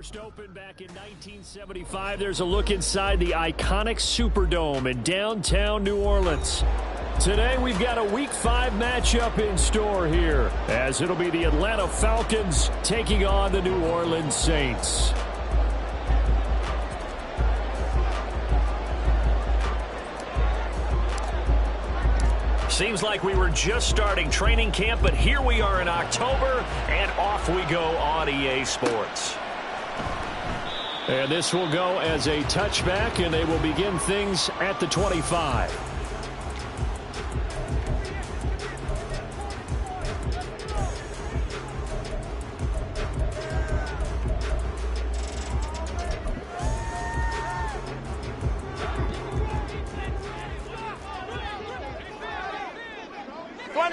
First opened back in 1975, there's a look inside the iconic Superdome in downtown New Orleans. Today we've got a Week 5 matchup in store here, as it'll be the Atlanta Falcons taking on the New Orleans Saints. Seems like we were just starting training camp, but here we are in October, and off we go on EA Sports. And this will go as a touchback, and they will begin things at the 25.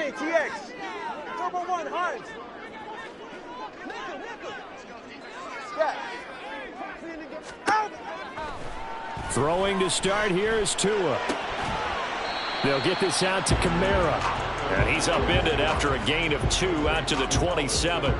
TX, Turbo 1, Hines. Throwing to start here is Tua. They'll get this out to Kamara. And he's upended after a gain of 2 out to the 27.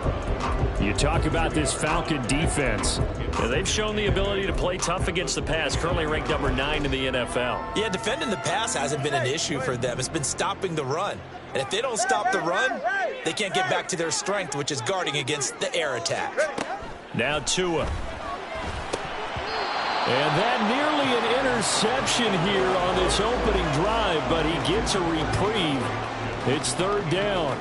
You talk about this Falcon defense. Yeah, they've shown the ability to play tough against the pass, currently ranked number 9 in the NFL. Yeah, defending the pass hasn't been an issue for them. It's been stopping the run. And if they don't stop the run, they can't get back to their strength, which is guarding against the air attack. Now Tua. And that nearly an interception here on this opening drive, but he gets a reprieve. It's third down.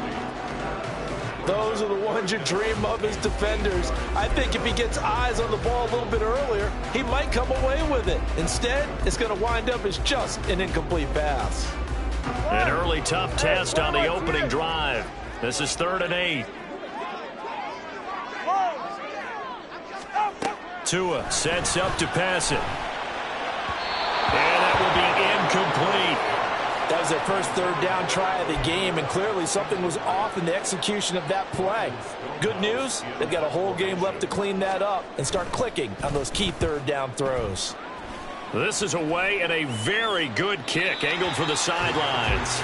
Those are the ones you dream of as defenders. I think if he gets eyes on the ball a little bit earlier, he might come away with it. Instead, it's going to wind up as just an incomplete pass. An early tough test on the opening drive. This is 3rd and 8. Tua sets up to pass it. And that will be incomplete. That was their first third down try of the game, and clearly something was off in the execution of that play. Good news, they've got a whole game left to clean that up and start clicking on those key third down throws. This is away and a very good kick, angled for the sidelines.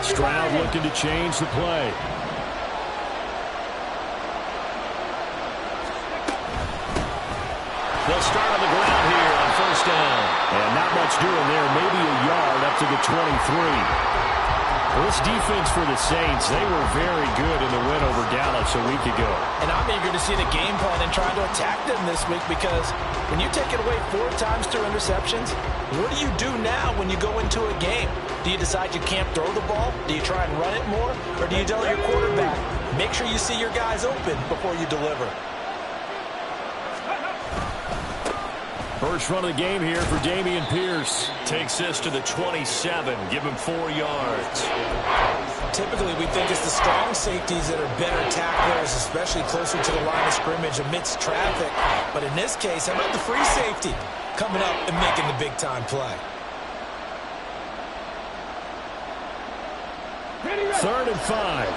Stroud looking to change the play. They'll start on the ground here on first down. And not much doing there, maybe a yard up to the 23. Well, this defense for the Saints, they were very good in the win over Dallas a week ago. And I'm eager to see the game plan and trying to attack them this week, because when you take it away 4 times through interceptions, what do you do now when you go into a game? Do you decide you can't throw the ball? Do you try and run it more? Or do you tell your quarterback, make sure you see your guys open before you deliver? First run of the game here for Dameon Pierce. Takes this to the 27. Give him 4 yards. Typically, we think it's the strong safeties that are better tacklers, especially closer to the line of scrimmage amidst traffic. But in this case, how about the free safety coming up and making the big-time play? 3rd and 5.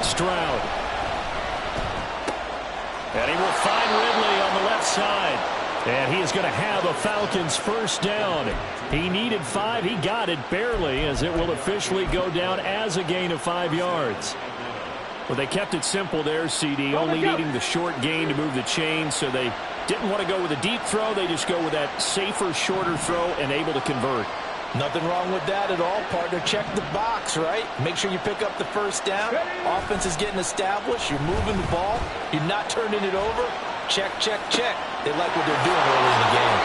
Stroud. And he will find Ridley on the left side. And he is going to have a Falcons first down. He needed 5. He got it barely, as it will officially go down as a gain of 5 yards. Well, they kept it simple there, CD, only needing the short gain to move the chains, so they didn't want to go with a deep throw. They just go with that safer, shorter throw and able to convert. Nothing wrong with that at all, partner. Check the box, right? Make sure you pick up the first down. Offense is getting established. You're moving the ball. You're not turning it over. Check, check, check. They like what they're doing early in the game.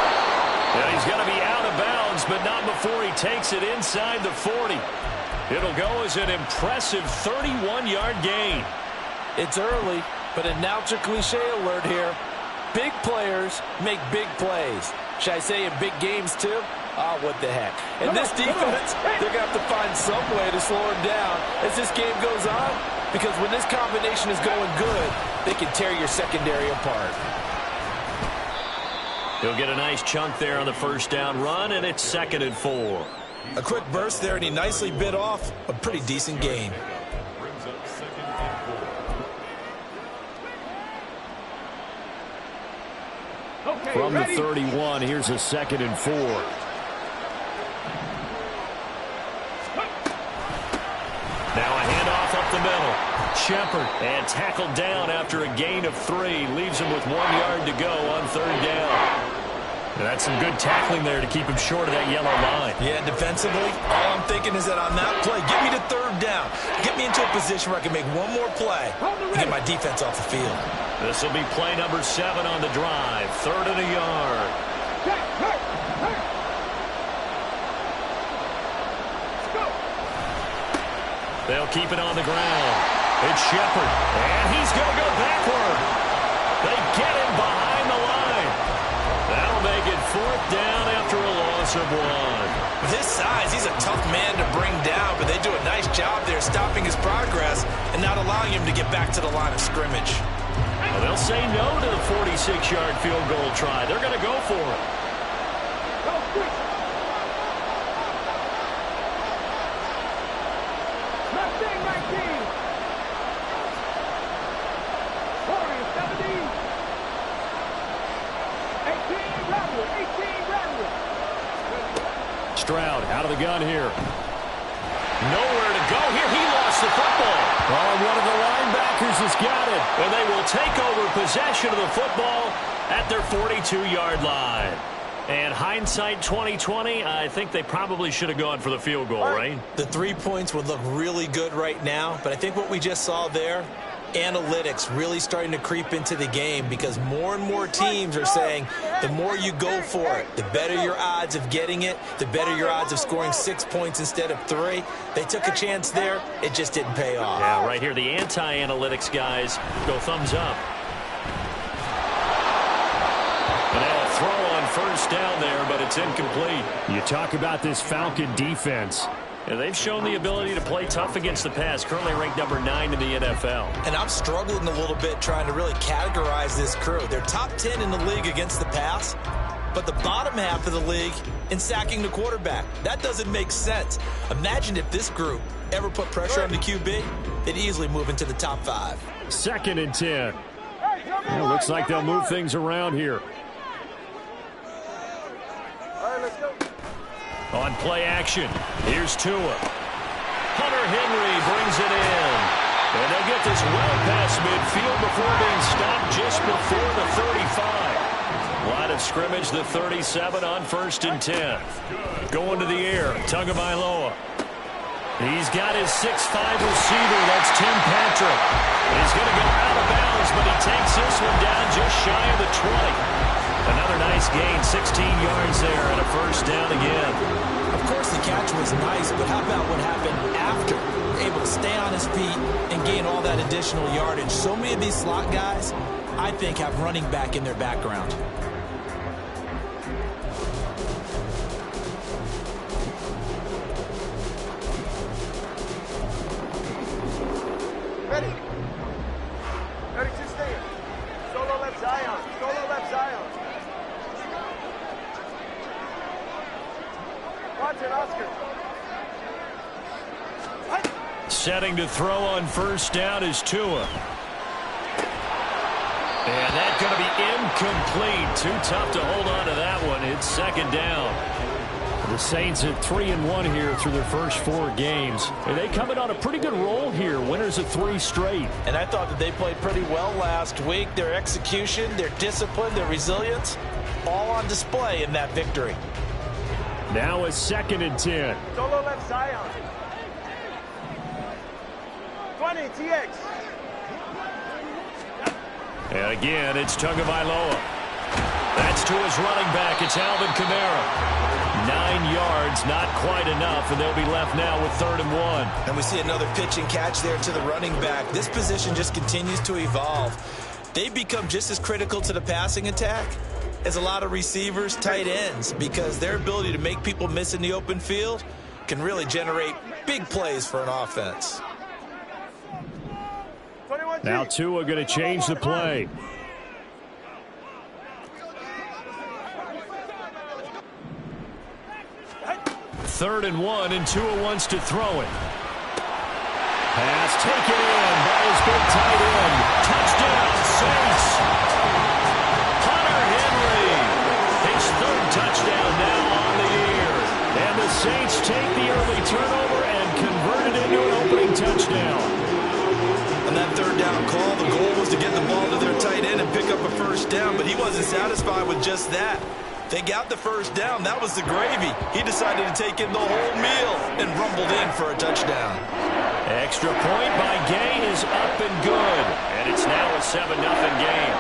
And he's going to be out of bounds, but not before he takes it inside the 40. It'll go as an impressive 31-yard gain. It's early, but announcer cliche alert here. Big players make big plays. Should I say in big games too? Oh, what the heck. And this defense, they're going to have to find some way to slow him down as this game goes on, because when this combination is going good, they can tear your secondary apart. He'll get a nice chunk there on the first down run, and it's 2nd and 4. A quick burst there, and he nicely bit off a pretty decent gain. From the 31, here's a 2nd and 4. Now a handoff up the middle. Shepard, and tackled down after a gain of 3. Leaves him with 1 yard to go on 3rd down. And that's some good tackling there to keep him short of that yellow line. Yeah, defensively, all I'm thinking is that on that play, get me to 3rd down. Get me into a position where I can make one more play and get my defense off the field. This will be play number 7 on the drive. 3rd and a yard. They'll keep it on the ground. It's Shepard, and he's going to go backward. They get him behind the line. That'll make it 4th down after a loss of 1. With his size, he's a tough man to bring down, but they do a nice job there stopping his progress and not allowing him to get back to the line of scrimmage. Well, they'll say no to the 46-yard field goal try. They're going to go for it. Stroud out of the gun here. Nowhere to go here. He lost the football. Oh, one of the linebackers has got it. And they will take over possession of the football at their 42-yard line. And hindsight 2020, I think they probably should have gone for the field goal, right? The 3 points would look really good right now, but I think what we just saw there, analytics really starting to creep into the game because more and more teams are saying the more you go for it, the better your odds of getting it, the better your odds of scoring 6 points instead of 3. They took a chance there. It just didn't pay off. Yeah, right here, the anti-analytics guys go thumbs up. And a throw on 1st down there, but it's incomplete. You talk about this Falcon defense. Yeah, they've shown the ability to play tough against the pass, currently ranked number 9 in the NFL. And I'm struggling a little bit trying to really categorize this crew. They're top 10 in the league against the pass, but the bottom half of the league in sacking the quarterback. That doesn't make sense. Imagine if this group ever put pressure on the QB, they'd easily move into the top 5. 2nd and 10. Well, looks like they'll move things around here. On play action, here's Tua. Hunter Henry brings it in. And they'll get this well past midfield before being stopped just before the 35. Line of scrimmage, the 37 on 1st and 10. Going to the air, Tagovailoa. He's got his 6'5 receiver, that's Tim Patrick. He's going to go out of bounds, but he takes this one down just shy of the 20. Another nice gain, 16 yards there, and a 1st down again. Of course, the catch was nice, but how about what happened after? Able to stay on his feet and gain all that additional yardage. So many of these slot guys, I think, have running back in their background. Ready. Ready to stand. Solo left Zion. Solo left Zion. Watch it, Oscar. Setting to throw on 1st down is Tua. And that's going to be incomplete. Too tough to hold on to that one. It's 2nd down. The Saints at 3-1 here through their first 4 games. And they come in on a pretty good roll here. Winners of 3 straight. And I thought that they played pretty well last week. Their execution, their discipline, their resilience, all on display in that victory. Now a 2nd and 10. Solo left Zion. 20, TX. And again, it's Tagovailoa. That's to his running back. It's Alvin Kamara. 9 yards, not quite enough, and they'll be left now with 3rd and 1. And we see another pitch and catch there to the running back. This position just continues to evolve. They've become just as critical to the passing attack as a lot of receivers, tight ends, because their ability to make people miss in the open field can really generate big plays for an offense. Now Tua going to change the play. 3rd and 1, and Tua wants to throw it. Pass taken in by his big tight end. Touchdown, Saints. Hunter Henry. His 3rd touchdown now on the year. And the Saints take the early turnover and convert it into an opening touchdown. On that 3rd down call, the goal was to get the ball to their tight end and pick up a 1st down, but he wasn't satisfied with just that. They got the 1st down. That was the gravy. He decided to take in the whole meal and rumbled in for a touchdown. Extra point by Gay is up and good. And it's now a 7-0 game.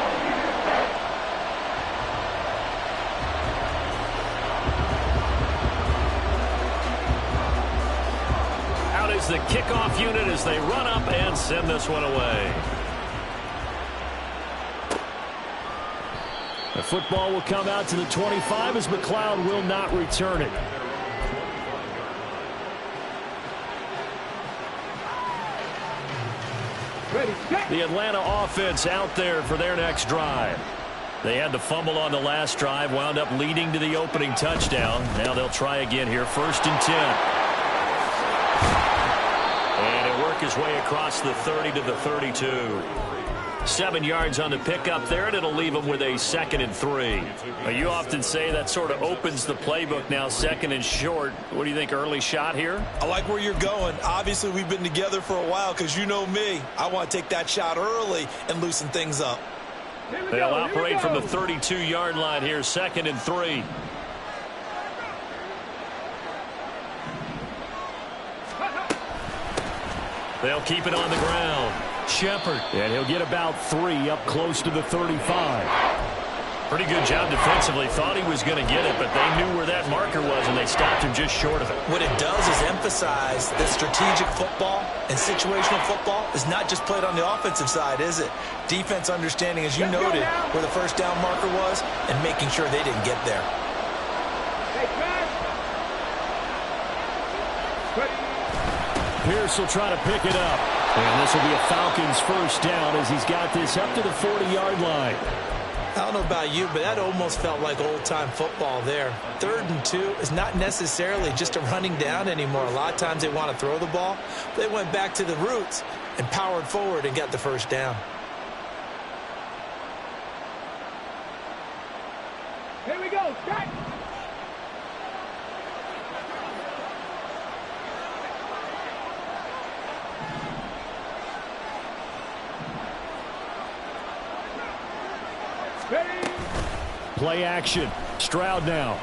Out is the kickoff unit as they run up and send this one away. The football will come out to the 25 as McLeod will not return it. The Atlanta offense out there for their next drive. They had the fumble on the last drive, wound up leading to the opening touchdown. Now they'll try again here, 1st and 10. And it'll work his way across the 30 to the 32. 7 yards on the pickup there, and it'll leave them with a 2nd and 3. You often say that sort of opens the playbook now, 2nd and short. What do you think, early shot here? I like where you're going. Obviously, we've been together for a while because you know me. I want to take that shot early and loosen things up. They'll operate from the 32-yard line here, 2nd and 3. They'll keep it on the ground. Shepard, and he'll get about 3 up close to the 35. Pretty good job defensively. Thought he was going to get it, but they knew where that marker was, and they stopped him just short of it. What it does is emphasize that strategic football and situational football is not just played on the offensive side, is it? Defense understanding, as you noted, where the 1st down marker was and making sure they didn't get there. Pierce will try to pick it up. And this will be a Falcons 1st down as he's got this up to the 40-yard line. I don't know about you, but that almost felt like old-time football there. 3rd and 2 is not necessarily just a running down anymore. A lot of times they want to throw the ball. They went back to the roots and powered forward and got the 1st down. Here we go. Start. Play action. Stroud now.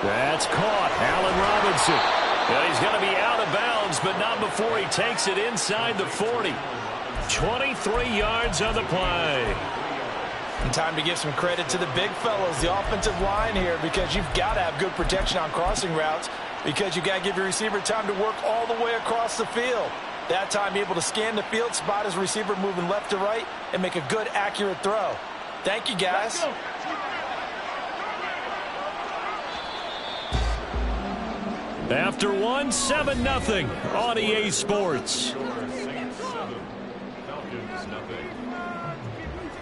That's caught. Allen Robinson. And he's going to be out of bounds, but not before he takes it inside the 40. 23 yards on the play. And time to give some credit to the big fellows, the offensive line here, because you've got to have good protection on crossing routes, because you've got to give your receiver time to work all the way across the field. That time, able to scan the field, spot his receiver moving left to right, and make a good, accurate throw. Thank you, guys. After 7-0 on EA Sports.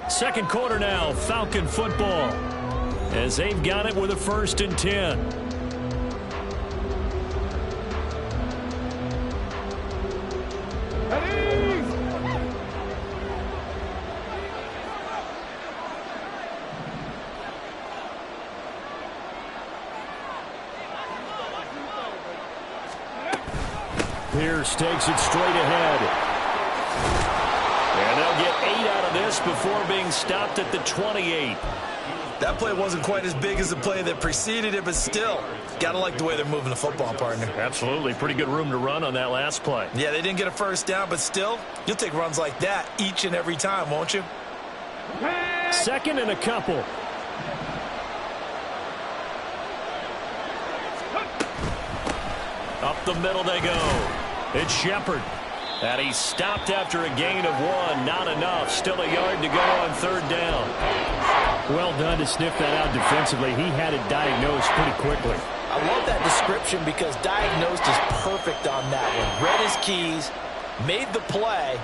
2nd quarter now, Falcon football, as they've got it with a 1st and 10. Pierce takes it straight ahead. And they'll get 8 out of this before being stopped at the 28. That play wasn't quite as big as the play that preceded it, but still, got to like the way they're moving the football, partner. Absolutely. Pretty good room to run on that last play. Yeah, they didn't get a 1st down, but still, you'll take runs like that each and every time, won't you? 2nd and a couple. Up the middle they go. It's Shepard. And he's stopped after a gain of 1. Not enough. Still a yard to go on 3rd down. Well done to sniff that out defensively. He had it diagnosed pretty quickly. I love that description because diagnosed is perfect on that one. Read his keys, made the play,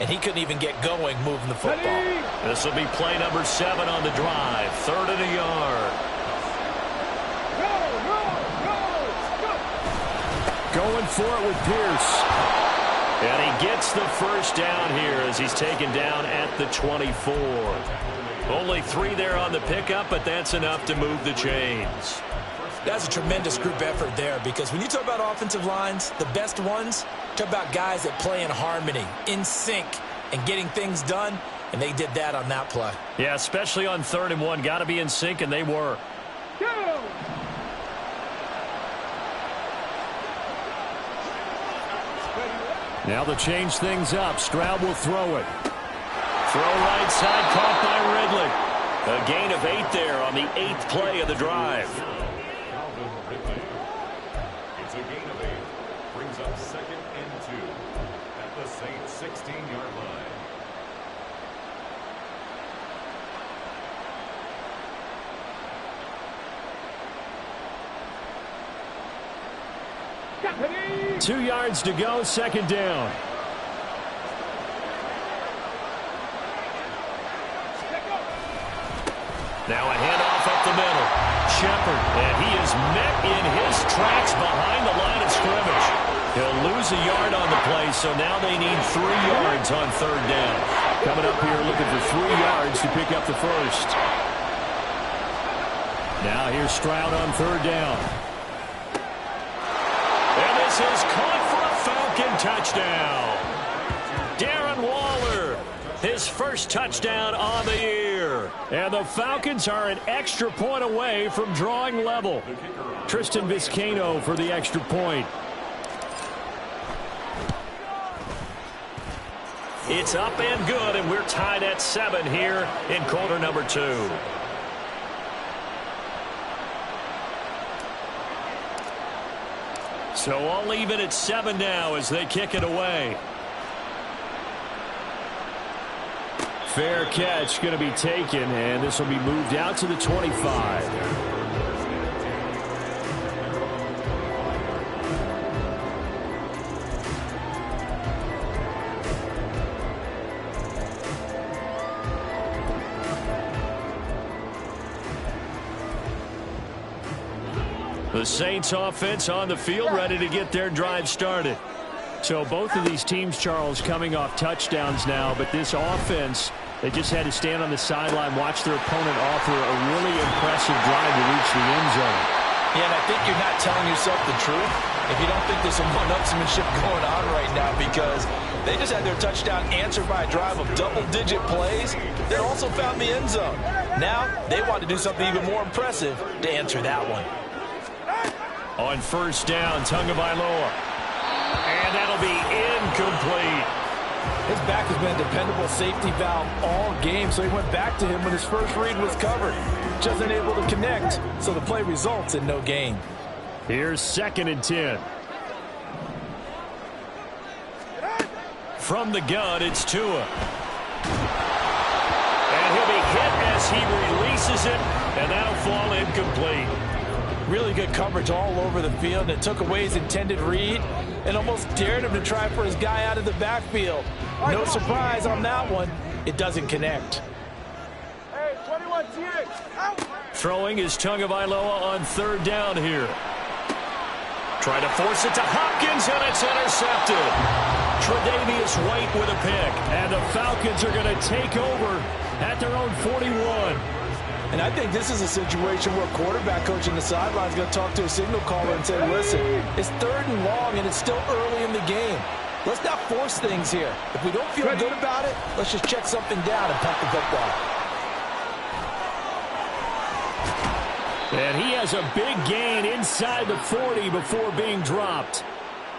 and he couldn't even get going moving the football. This will be play number 7 on the drive. 3rd and a yard. Going for it with Pierce. And he gets the first down here as he's taken down at the 24. Only 3 there on the pickup, but that's enough to move the chains. That's a tremendous group effort there, because when you talk about offensive lines, the best ones, talk about guys that play in harmony, in sync, and getting things done, and they did that on that play. Yeah, especially on 3rd and 1. Got to be in sync, and they were. Go! Now they'll change things up. Stroud will throw it. Throw right side, caught by Ridley. A gain of 8 there on the 8th play of the drive. It's a gain of 8. Brings up 2nd and 2 at the Saints' 16-yard line. Company! 2 yards to go, 2nd down. Now a handoff up the middle. Shepard, and he is met in his tracks behind the line of scrimmage. He'll lose a yard on the play, so now they need 3 yards on 3rd down. Coming up here looking for 3 yards to pick up the first. Now here's Stroud on 3rd down. And this is caught for a Falcon touchdown. Darren Waller, his first touchdown on the year. And the Falcons are an extra point away from drawing level. Tristan Vizcaino for the extra point. It's up and good, and we're tied at 7 here in quarter number 2. So all even at 7 now as they kick it away. Fair catch going to be taken, and this will be moved out to the 25. The Saints offense on the field, ready to get their drive started. So both of these teams, Charles, coming off touchdowns now, but this offense, they just had to stand on the sideline, watch their opponent offer a really impressive drive to reach the end zone. Yeah, and I think you're not telling yourself the truth if you don't think there's some one-upsmanship going on right now, because they just had their touchdown answered by a drive of double-digit plays that also found the end zone. Now they want to do something even more impressive to answer that one. On 1st down, Tagovailoa. And that'll be incomplete. His back has been a dependable safety valve all game, so he went back to him when his first read was covered. Just unable to connect, so the play results in no gain. Here's 2nd and 10. From the gun, it's Tua. And he'll be hit as he releases it, and that'll fall incomplete. Really good coverage all over the field, and it took away his intended read and almost dared him to try for his guy out of the backfield. No surprise on that one. It doesn't connect. Hey, 21 TX, out! Throwing is Tagovailoa on 3rd down here. Trying to force it to Hopkins, and it's intercepted. Tre'Davious White with a pick, and the Falcons are going to take over at their own 41. And I think this is a situation where quarterback coach in the sideline is going to talk to a signal caller and say, listen, it's 3rd and long, and it's still early in the game. Let's not force things here. If we don't feel good about it, let's just check something down and punt the football. And he has a big gain inside the 40 before being dropped.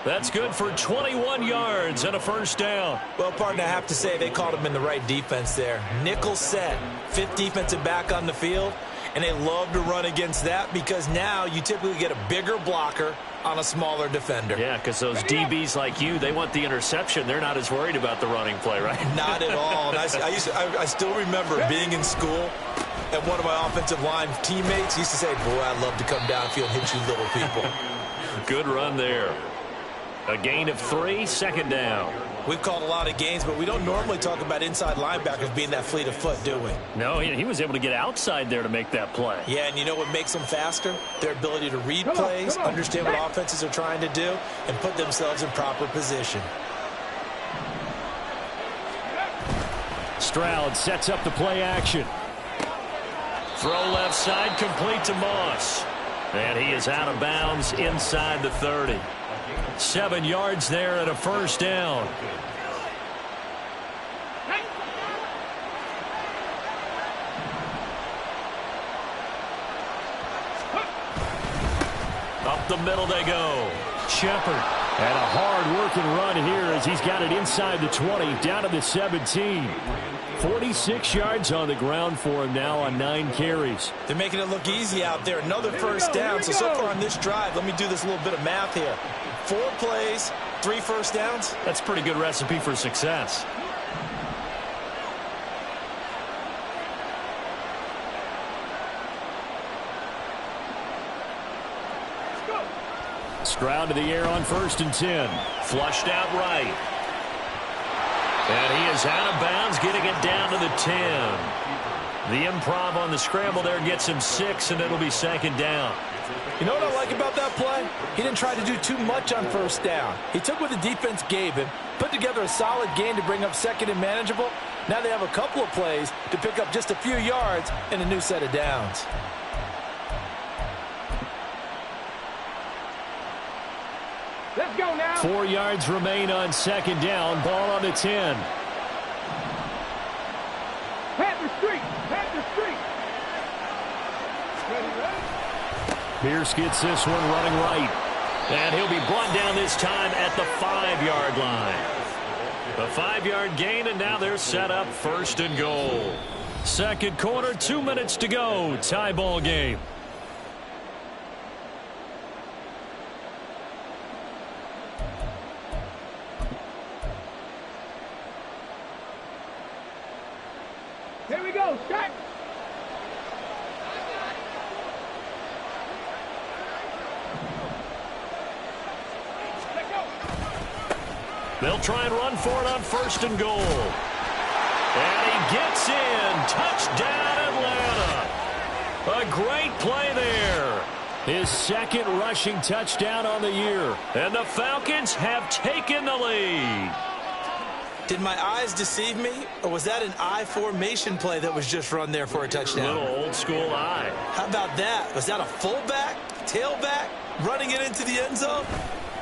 That's good for 21 yards and a 1st down. Well, partner, I have to say they called him in the right defense there. Nickel set, 5th defensive back on the field, and they love to run against that because now you typically get a bigger blocker on a smaller defender. Yeah, because those DBs like you, they want the interception. They're not as worried about the running play, right? Not at all. And I still remember being in school, and one of my offensive line teammates used to say, boy, I'd love to come downfield and hit you little people. Good run there. A gain of 3, second down. We've called a lot of games, but we don't normally talk about inside linebackers being that fleet of foot, do we? No, he was able to get outside there to make that play. Yeah, and you know what makes them faster? Their ability to read plays, understand what offenses are trying to do, and put themselves in proper position. Stroud sets up the play action. Throw left side, complete to Moss. And he is out of bounds inside the 30. 7 yards there and a first down. Up the middle they go. Shepard. And a hard-working run here as he's got it inside the 20, down to the 17. 46 yards on the ground for him now on 9 carries. They're making it look easy out there. Another first down. So far on this drive, let me do this little bit of math here. 4 plays, 3 first downs. That's a pretty good recipe for success. Stroud to the air on 1st and 10. Flushed out right. And he is out of bounds, getting it down to the 10. The improv on the scramble there gets him 6, and it'll be 2nd down. You know what I like about that play? He didn't try to do too much on 1st down. He took what the defense gave him, put together a solid gain to bring up 2nd and manageable. Now they have a couple of plays to pick up just a few yards and a new set of downs. Let's go now. 4 yards remain on 2nd down. Ball on the 10. Panther Street. Panther Street. Ready? Pierce gets this one running right. And he'll be brought down this time at the 5-yard line. A 5-yard gain, and now they're set up 1st and goal. 2nd quarter, 2 minutes to go. Tie ball game. Here we go, Scott. They'll try and run for it on 1st and goal. And he gets in. Touchdown, Atlanta. A great play there. His 2nd rushing touchdown on the year. And the Falcons have taken the lead. Did my eyes deceive me, or was that an I formation play that was just run there for a touchdown? Little old school eye. How about that? Was that a fullback, tailback, running it into the end zone?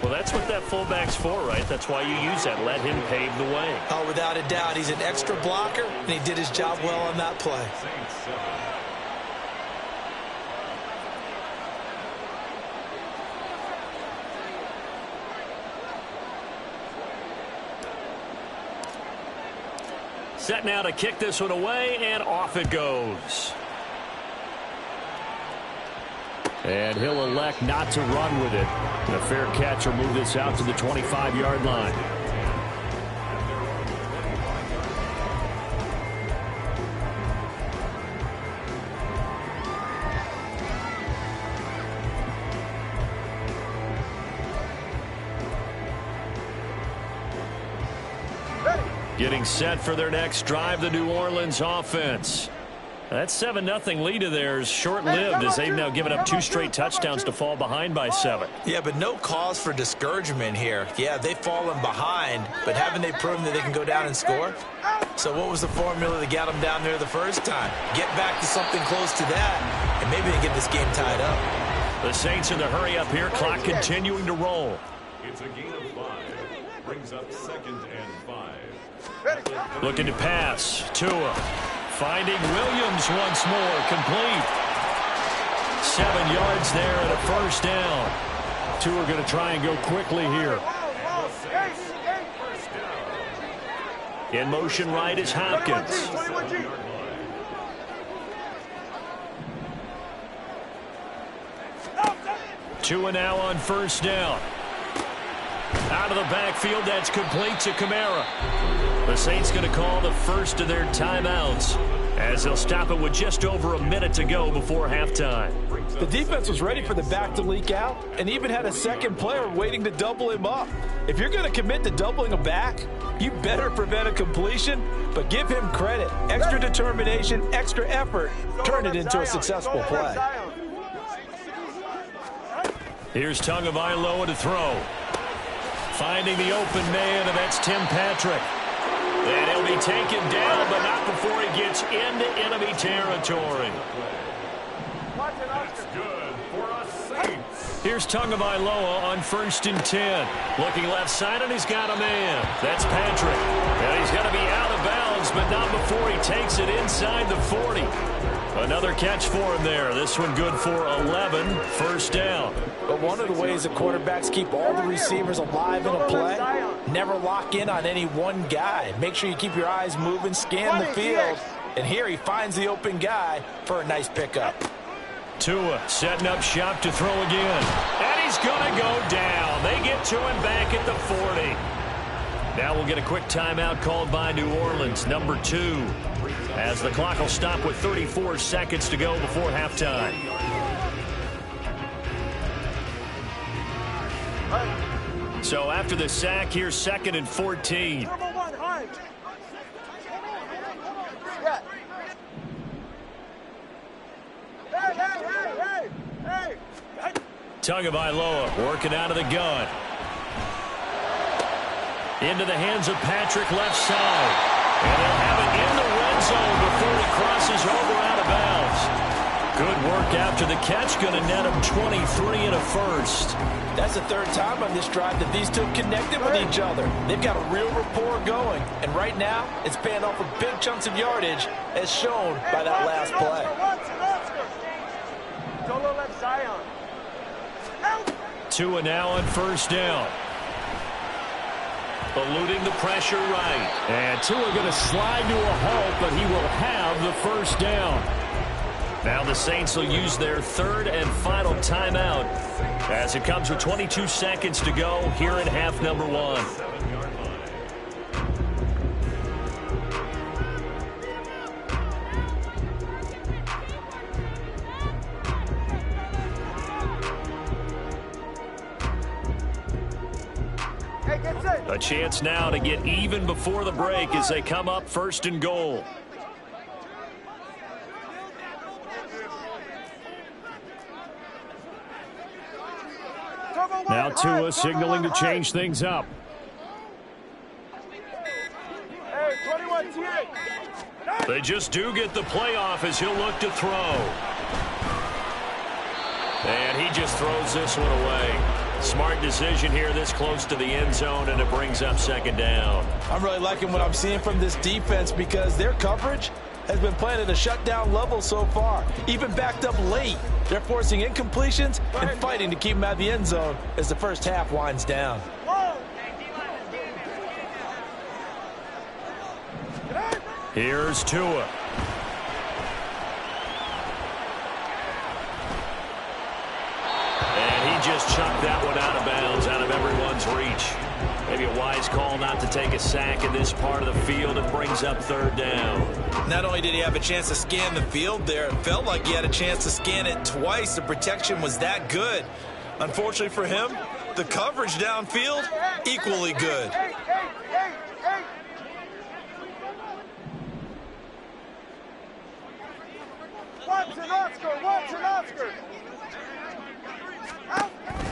Well, that's what that fullback's for, right? That's why you use that. Let him pave the way. Oh, without a doubt. He's an extra blocker, and he did his job well on that play. Set now to kick this one away, and off it goes. And he'll elect not to run with it. A fair catch will move this out to the 25-yard line. Getting set for their next drive, the New Orleans offense. That 7-0 lead of theirs short-lived as they've now given up 2 straight touchdowns to fall behind by 7. Yeah, but no cause for discouragement here. Yeah, they've fallen behind, but haven't they proven that they can go down and score? So what was the formula that got them down there the first time? Get back to something close to that, and maybe they get this game tied up. The Saints in the hurry up here, clock continuing to roll. It's a gain of 5. Brings up 2nd and 5. Looking to pass. Tua. Finding Williams once more. Complete. 7 yards there and a first down. Tua going to try and go quickly here. In motion right is Hopkins. Tua now on first down. Out of the backfield, that's complete to Kamara. The Saints going to call the first of their timeouts as they'll stop it with just over a minute to go before halftime. The defense was ready for the back to leak out and even had a second player waiting to double him up. If you're going to commit to doubling a back, you better prevent a completion, but give him credit. Extra determination, extra effort, turn it into a successful play. Here's Tagovailoa to throw. Finding the open man, and that's Tim Patrick. And he'll be taken down, but not before he gets into enemy territory. That's good for us Saints. Here's Tagovailoa on 1st and 10. Looking left side, and he's got a man. That's Patrick. And he's going to be out of bounds, but not before he takes it inside the 40. Another catch for him there. This one good for 11. First down. But one of the ways the quarterbacks keep all the receivers alive in a play, never lock in on any one guy. Make sure you keep your eyes moving, scan the field. And here he finds the open guy for a nice pickup. Tua setting up shop to throw again. And he's going to go down. They get to him back at the 40. Now we'll get a quick timeout called by New Orleans, number 2, as the clock will stop with 34 seconds to go before halftime. So after the sack, here's 2nd and 14. Tagovailoa working out of the gun. Into the hands of Patrick left side. And they'll have it in the red zone before he crosses over out of bounds. Good work after the catch. Going to net him 23 and a first. That's the 3rd time on this drive that these two have connected with each other. They've got a real rapport going. And right now, it's paying off with big chunks of yardage, as shown by that last play. Tua now on 1st down. Eluding the pressure right. And Tua going to slide to a halt, but he will have the first down. Now the Saints will use their 3rd and final timeout as it comes with 22 seconds to go here in half number 1. A chance now to get even before the break as they come up 1st and goal. Now Tua signaling to change things up. They just do get the playoff as he'll look to throw. And he just throws this one away. Smart decision here this close to the end zone, and it brings up 2nd down. I'm really liking what I'm seeing from this defense because their coverage has been playing at a shutdown level so far. Even backed up late, they're forcing incompletions and fighting to keep them out of the end zone as the first half winds down. Here's Tua. Just chucked that one out of bounds, out of everyone's reach. Maybe a wise call not to take a sack in this part of the field. It brings up 3rd down. Not only did he have a chance to scan the field there, it felt like he had a chance to scan it twice. The protection was that good. Unfortunately for him, the coverage downfield, equally good.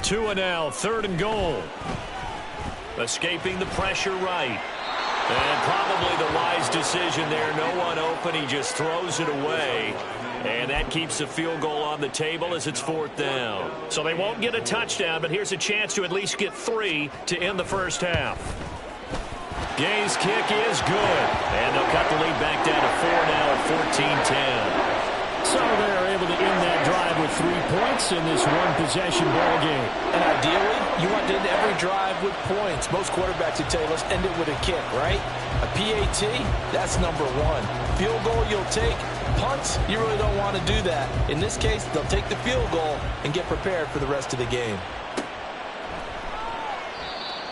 Tua now, 3rd and goal. Escaping the pressure right. And probably the wise decision there. No one open. He just throws it away. And that keeps the field goal on the table as it's 4th down. So they won't get a touchdown, but here's a chance to at least get 3 to end the first half. Gay's kick is good. And they'll cut the lead back down to 4 now at 14-10. So they're able to end that drive with 3 points in this one-possession ball game. And ideally, you want to end every drive with points. Most quarterbacks would tell you, let's end it with a kick, right? A PAT, that's number 1. Field goal you'll take. Punts, you really don't want to do that. In this case, they'll take the field goal and get prepared for the rest of the game.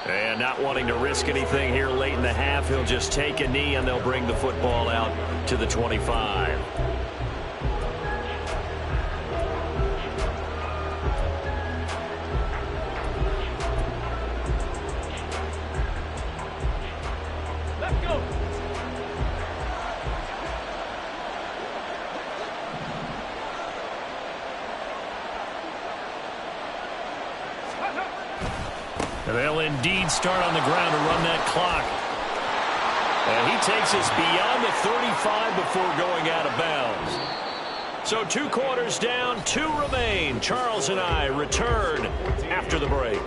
And not wanting to risk anything here late in the half, he'll just take a knee and they'll bring the football out to the 25. Let's go. And they'll indeed start on the ground to run that clock. And he takes us beyond the 35 before going out of bounds. So 2 quarters down, 2 remain. Charles and I return after the break.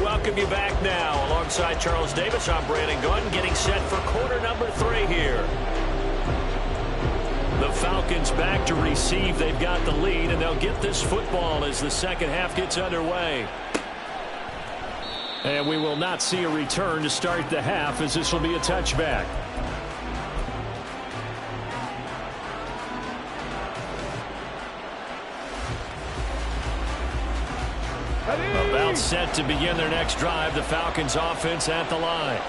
Welcome you back now. Alongside Charles Davis, I'm Brandon Gunn, getting set for quarter number 3 here. The Falcons back to receive. They've got the lead, and they'll get this football as the second half gets underway. And we will not see a return to start the half, as this will be a touchback. About set to begin their next drive. The Falcons offense at the line.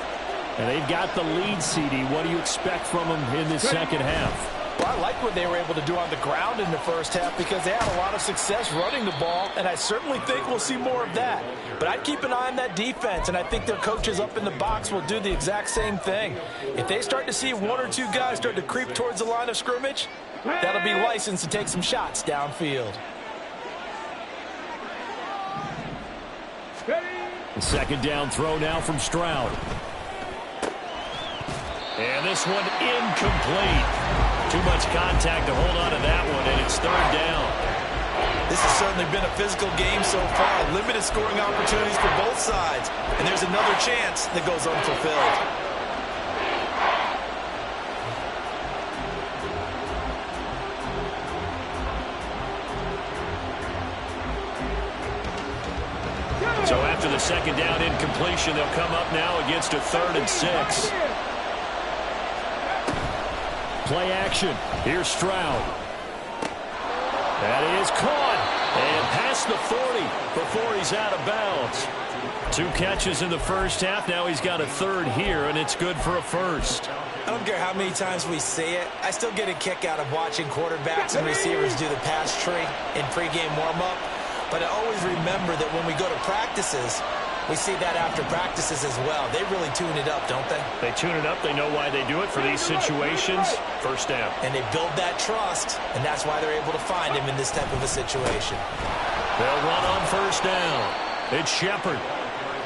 And they've got the lead, CD. What do you expect from them in this second half? Well, I like what they were able to do on the ground in the first half because they had a lot of success running the ball, and I certainly think we'll see more of that. But I'd keep an eye on that defense, and I think their coaches up in the box will do the exact same thing. If they start to see 1 or 2 guys start to creep towards the line of scrimmage, that'll be licensed to take some shots downfield. The second down throw now from Stroud. And this one incomplete. Too much contact to hold on to that one, and it's 3rd down. This has certainly been a physical game so far. Limited scoring opportunities for both sides. And there's another chance that goes unfulfilled. So after the second down incompletion, they'll come up now against a 3rd and 6. Play action. Here's Stroud. That is caught. And past the 40 before he's out of bounds. 2 catches in the first half. Now he's got a 3rd here, and it's good for a 1st. I don't care how many times we say it. I still get a kick out of watching quarterbacks and receivers do the pass tree in pregame warm-up. But I always remember that when we go to practices, we see that after practices as well. They really tune it up, don't they? They tune it up. They know why they do it for these situations. 1st down. And they build that trust, and that's why they're able to find him in this type of a situation. They'll run on 1st down. It's Shepard.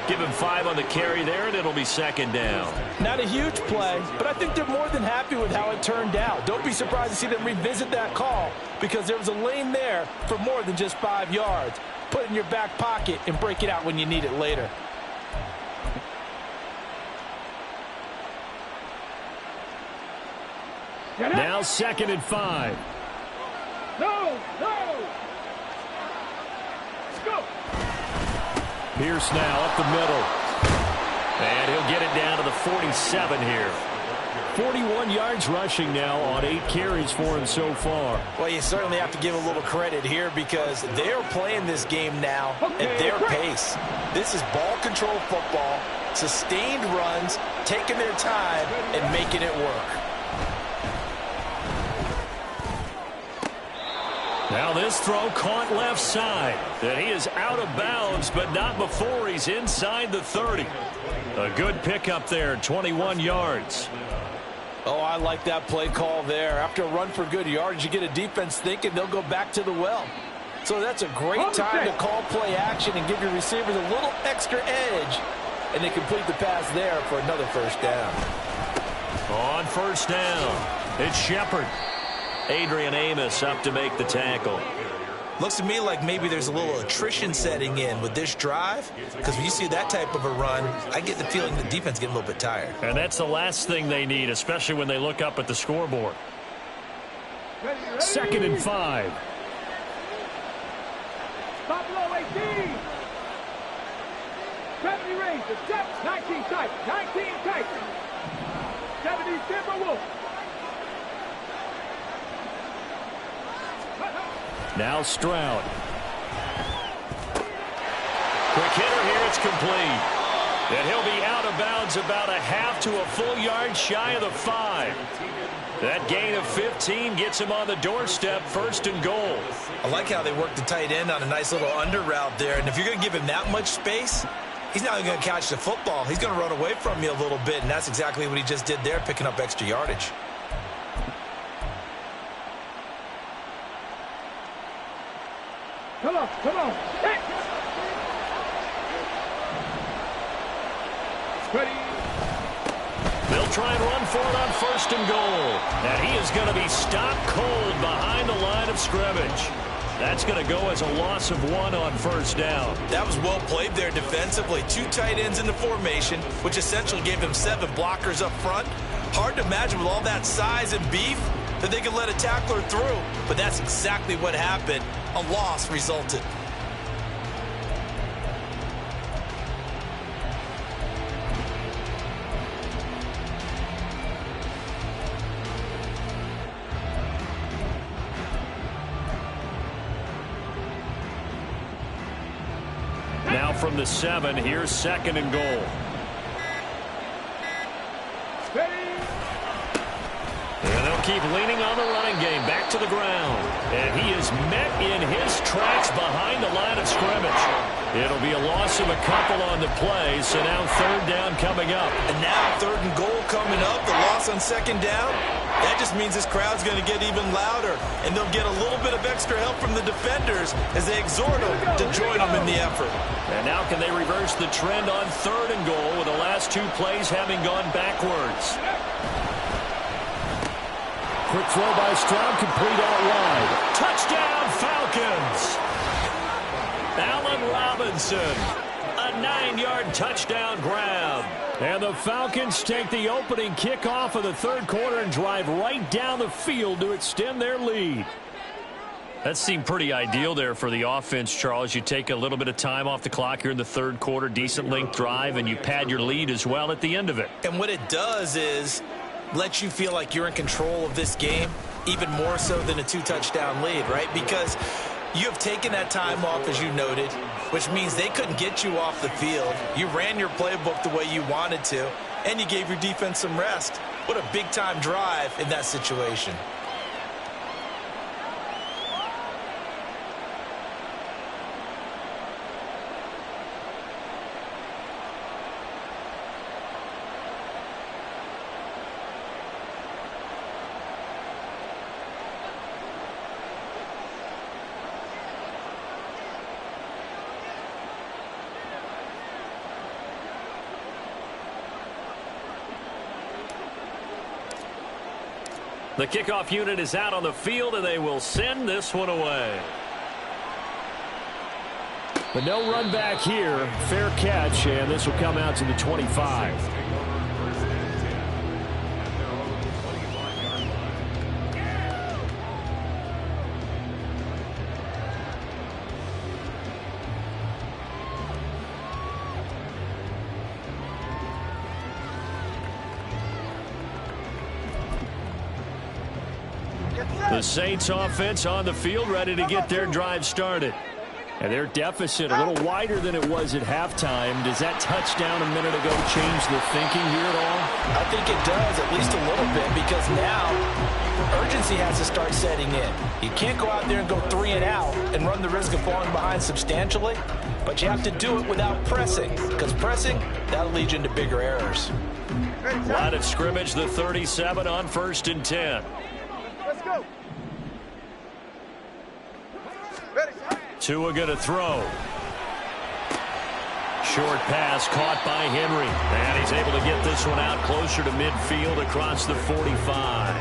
Give him 5 on the carry there, and it'll be 2nd down. Not a huge play, but I think they're more than happy with how it turned out. Don't be surprised to see them revisit that call because there was a lane there for more than just 5 yards. Put it in your back pocket and break it out when you need it later. Now 2nd and 5. No! Let's go! Pierce now up the middle. And he'll get it down to the 47 here. 41 yards rushing now on 8 carries for him so far. Well, you certainly have to give a little credit here because they're playing this game now at their pace. This is ball control football, sustained runs, taking their time, and making it work. Now this throw caught left side. And he is out of bounds, but not before he's inside the 30. A good pickup there, 21 yards. Oh, I like that play call there. After a run for good yards, you get a defense thinking they'll go back to the well. So that's a great time to call play action and give your receivers a little extra edge. And they complete the pass there for another 1st down. On 1st down, it's Shepard. Adrian Amos up to make the tackle. Looks to me like maybe there's a little attrition setting in with this drive, because when you see that type of a run, I get the feeling the defense getting a little bit tired. And that's the last thing they need, especially when they look up at the scoreboard. 2nd and 5. Stop low away, D. 70 range, the step, 19 tight, 19 tight. 70 Timber Wolf. Now Stroud. Quick hitter here, it's complete. And he'll be out of bounds about a half to a full yard shy of the 5. That gain of 15 gets him on the doorstep, 1st and goal. I like how they work the tight end on a nice little under route there. And if you're going to give him that much space, he's not even going to catch the football. He's going to run away from you a little bit, and that's exactly what he just did there, picking up extra yardage. Come on, come on. Hey. Ready. They'll try and run for it on 1st and goal. And he is going to be stopped cold behind the line of scrimmage. That's going to go as a loss of 1 on 1st down. That was well played there defensively. 2 tight ends in the formation, which essentially gave them 7 blockers up front. Hard to imagine with all that size and beef that they could let a tackler through. But that's exactly what happened. A loss resulted. Now from the 7, here's 2nd and goal. And they'll keep leaning on the running game. Back to the ground. And he is met in his tracks behind the line of scrimmage. It'll be a loss of a couple on the play, so now 3rd down coming up. And now 3rd and goal coming up, the loss on 2nd down. That just means this crowd's going to get even louder, and they'll get a little bit of extra help from the defenders as they exhort them to join them in the effort. And now can they reverse the trend on 3rd and goal with the last 2 plays having gone backwards? Quick throw by Stroud, complete out wide. Touchdown, Falcons! Allen Robinson, a 9-yard touchdown grab. And the Falcons take the opening kickoff of the 3rd quarter and drive right down the field to extend their lead. That seemed pretty ideal there for the offense, Charles. You take a little bit of time off the clock here in the 3rd quarter, decent length drive, and you pad your lead as well at the end of it. And what it does is let you feel like you're in control of this game, even more so than a 2-touchdown lead, right? Because you have taken that time off, as you noted, which means they couldn't get you off the field. You ran your playbook the way you wanted to, and you gave your defense some rest. What a big-time drive in that situation. The kickoff unit is out on the field, and they will send this one away. But no run back here. Fair catch, and this will come out to the 25. The Saints offense on the field, ready to get their drive started. And their deficit a little wider than it was at halftime. Does that touchdown a minute ago change the thinking here at all? I think it does, at least a little bit, because now urgency has to start setting in. You can't go out there and go 3 and out and run the risk of falling behind substantially, but you have to do it without pressing, because pressing, that'll lead you into bigger errors. Line of scrimmage, the 37 on 1st and 10. Let's go. Tua going to throw. Short pass caught by Henry. And he's able to get this one out closer to midfield across the 45.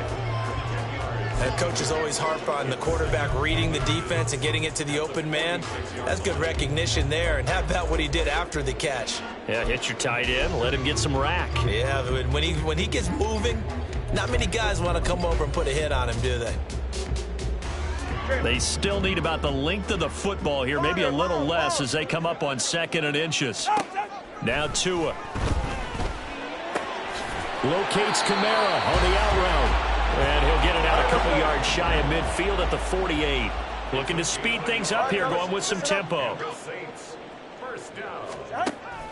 And coaches always harp on the quarterback reading the defense and getting it to the open man. That's good recognition there. And how about what he did after the catch? Yeah, hit your tight end. Let him get some rack. Yeah, when he gets moving, not many guys want to come over and put a hit on him, do they? They still need about the length of the football here, maybe a little less as they come up on 2nd and inches. Now Tua. Locates Kamara on the out route. And he'll get it out a couple yards shy of midfield at the 48. Looking to speed things up here, going with some tempo.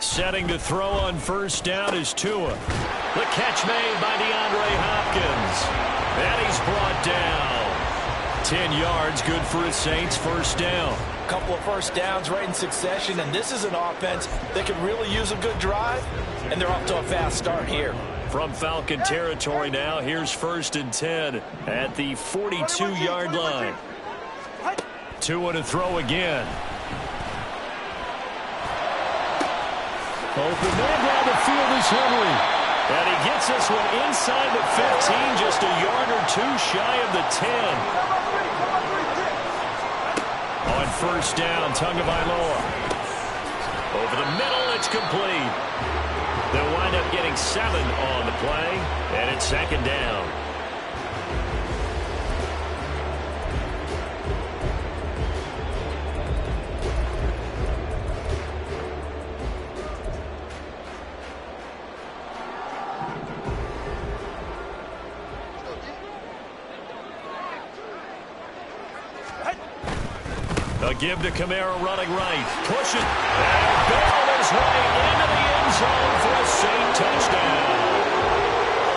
Setting to throw on 1st down is Tua. The catch made by DeAndre Hopkins. And he's brought down. 10 yards, good for his Saints, 1st down. A couple of 1st downs right in succession, and this is an offense that can really use a good drive, and they're off to a fast start here. From Falcon territory now, here's 1st and 10 at the 42-yard line. Tua to throw again. Open man down the field is Henry. And he gets this one inside the 15, just a yard or two shy of the 10. On 1st down, Tagovailoa. Over the middle, it's complete. They'll wind up getting 7 on the play, and it's 2nd down. A give to Kamara running right. Push it. And Bell is right into the end zone for a Saint touchdown.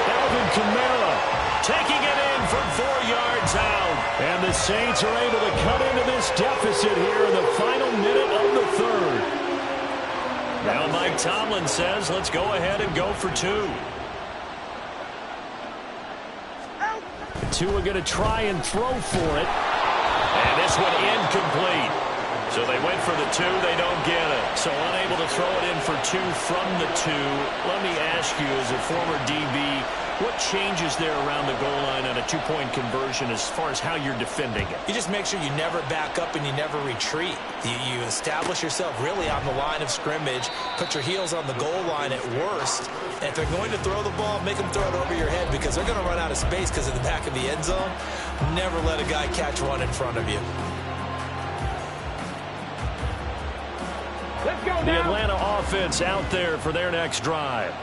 Alvin Kamara taking it in from 4 yards out. And the Saints are able to cut into this deficit here in the final minute of the 3rd. Now Mike Tomlin says, let's go ahead and go for 2. Tua going to try and throw for it. And this one incomplete. So they went for the 2. They don't get it. So unable to throw it in for 2 from the 2. Let me ask you, as a former DB, what changes there around the goal line on a 2-point conversion as far as how you're defending it? You just make sure you never back up and you never retreat. You establish yourself really on the line of scrimmage, put your heels on the goal line at worst, and if they're going to throw the ball, make them throw it over your head because they're going to run out of space because of the back of the end zone. Never let a guy catch one in front of you. The Atlanta offense out there for their next drive.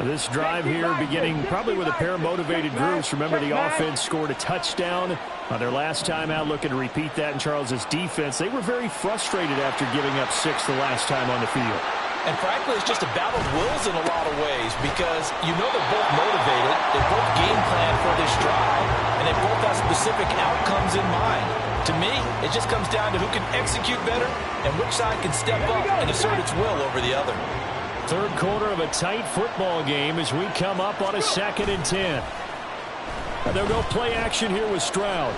This drive here beginning probably with a pair of motivated groups. Remember, the offense scored a touchdown on their last time out, looking to repeat that in Charles's defense. They were very frustrated after giving up 6 the last time on the field. And frankly, it's just a battle of wills in a lot of ways because you know they're both motivated, they both game plan for this drive, and they both have specific outcomes in mind. To me, it just comes down to who can execute better and which side can step up and assert its will over the other. 3rd quarter of a tight football game as we come up on a 2nd and 10. And they'll go play action here with Stroud.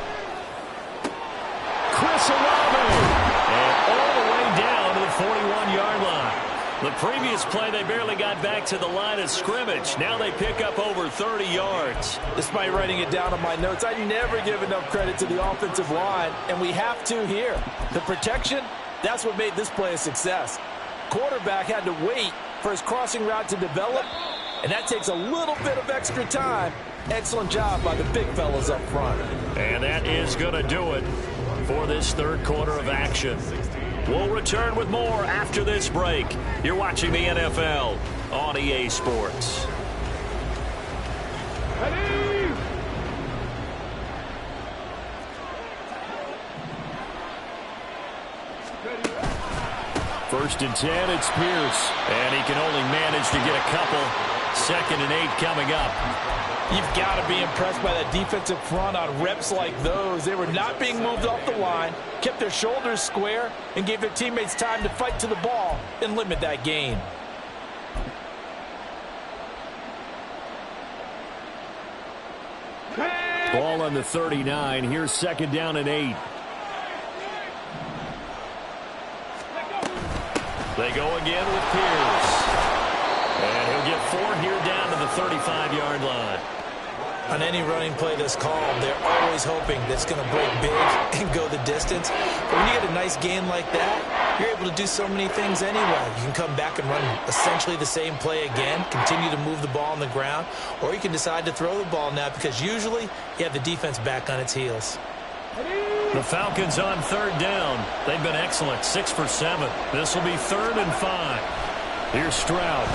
Chris Olave. And all the way down to the 41-yard line. The previous play, they barely got back to the line of scrimmage. Now they pick up over 30 yards. Despite writing it down on my notes, I never give enough credit to the offensive line, and we have to here. The protection, that's what made this play a success. Quarterback had to wait for his crossing route to develop, and that takes a little bit of extra time. Excellent job by the big fellas up front. And that is going to do it for this 3rd quarter of action. We'll return with more after this break. You're watching the NFL on EA Sports. Ready? 1st and 10, it's Pierce. And he can only manage to get a couple. 2nd and 8 coming up. You've got to be impressed by that defensive front on reps like those. They were not being moved off the line, kept their shoulders square, and gave their teammates time to fight to the ball and limit that gain. Ball on the 39. Here's 2nd down and 8. They go again with Pierce. And he'll get 4 here down to the 35-yard line. On any running play that's called, they're always hoping that it's going to break big and go the distance. But when you get a nice gain like that, you're able to do so many things anyway. You can come back and run essentially the same play again, continue to move the ball on the ground, or you can decide to throw the ball now because usually you have the defense back on its heels. Ready? The Falcons on 3rd down. They've been excellent, 6 for 7. This will be 3rd and 5. Here's Stroud.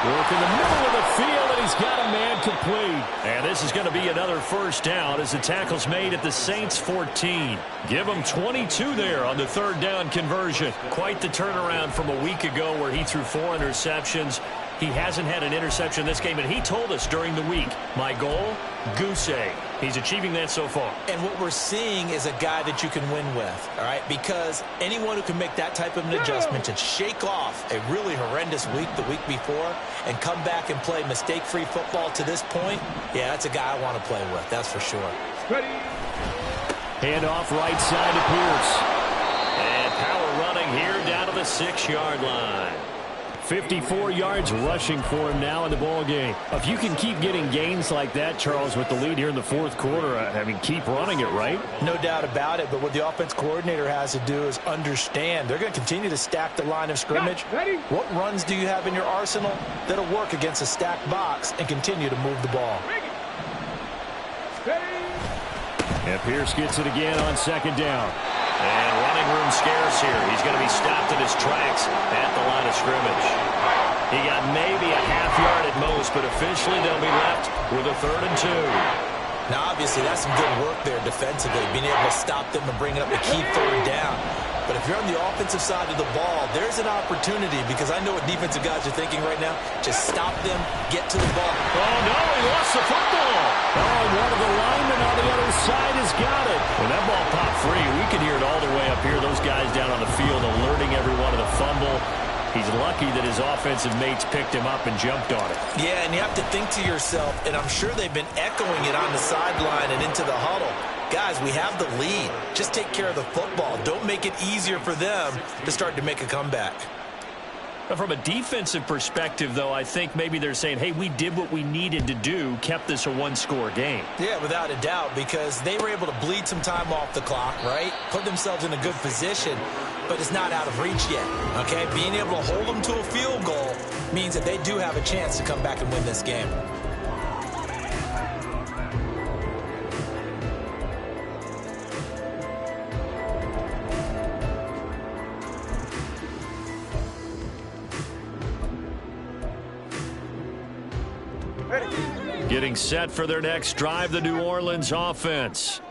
Work in the middle of the field, and he's got a man complete. And this is going to be another 1st down as the tackle's made at the Saints 14. Give him 22 there on the 3rd down conversion. Quite the turnaround from a week ago where he threw 4 interceptions. He hasn't had an interception this game, and he told us during the week, my goal, goose egg. He's achieving that so far. And what we're seeing is a guy that you can win with, all right? Because anyone who can make that type of an adjustment and shake off a really horrendous week the week before and come back and play mistake-free football to this point, yeah, that's a guy I want to play with, that's for sure. Hand off right side to Pierce. And power running here down to the 6-yard line. 54 yards rushing for him now in the ball game. If you can keep getting gains like that, Charles, with the lead here in the 4th quarter, I mean, keep running it, right? No doubt about it, but what the offense coordinator has to do is understand they're going to continue to stack the line of scrimmage. What runs do you have in your arsenal that'll work against a stacked box and continue to move the ball? And Pierce gets it again on 2nd down. And running room scarce here. He's going to be stopped in his tracks at the line of scrimmage. He got maybe a half yard at most, but officially they'll be left with a 3rd and 2. Now, obviously, that's some good work there defensively, being able to stop them and bring up the key 3rd down. But if you're on the offensive side of the ball, there's an opportunity because I know what defensive guys are thinking right now. Just stop them, get to the ball. Oh, no, he lost the football. Oh, one of the linemen on the other side has got it. When that ball popped free, we could hear it all the way up here. Those guys down on the field alerting everyone of the fumble. He's lucky that his offensive mates picked him up and jumped on it. Yeah, and you have to think to yourself, and I'm sure they've been echoing it on the sideline and into the huddle. Guys, we have the lead. Just take care of the football. Don't make it easier for them to start to make a comeback. From a defensive perspective, though, I think maybe they're saying, hey, we did what we needed to do, kept this a 1-score game. Yeah, without a doubt, because they were able to bleed some time off the clock, right? Put themselves in a good position, but it's not out of reach yet, okay? Being able to hold them to a field goal means that they do have a chance to come back and win this game. Getting set for their next drive, the New Orleans offense.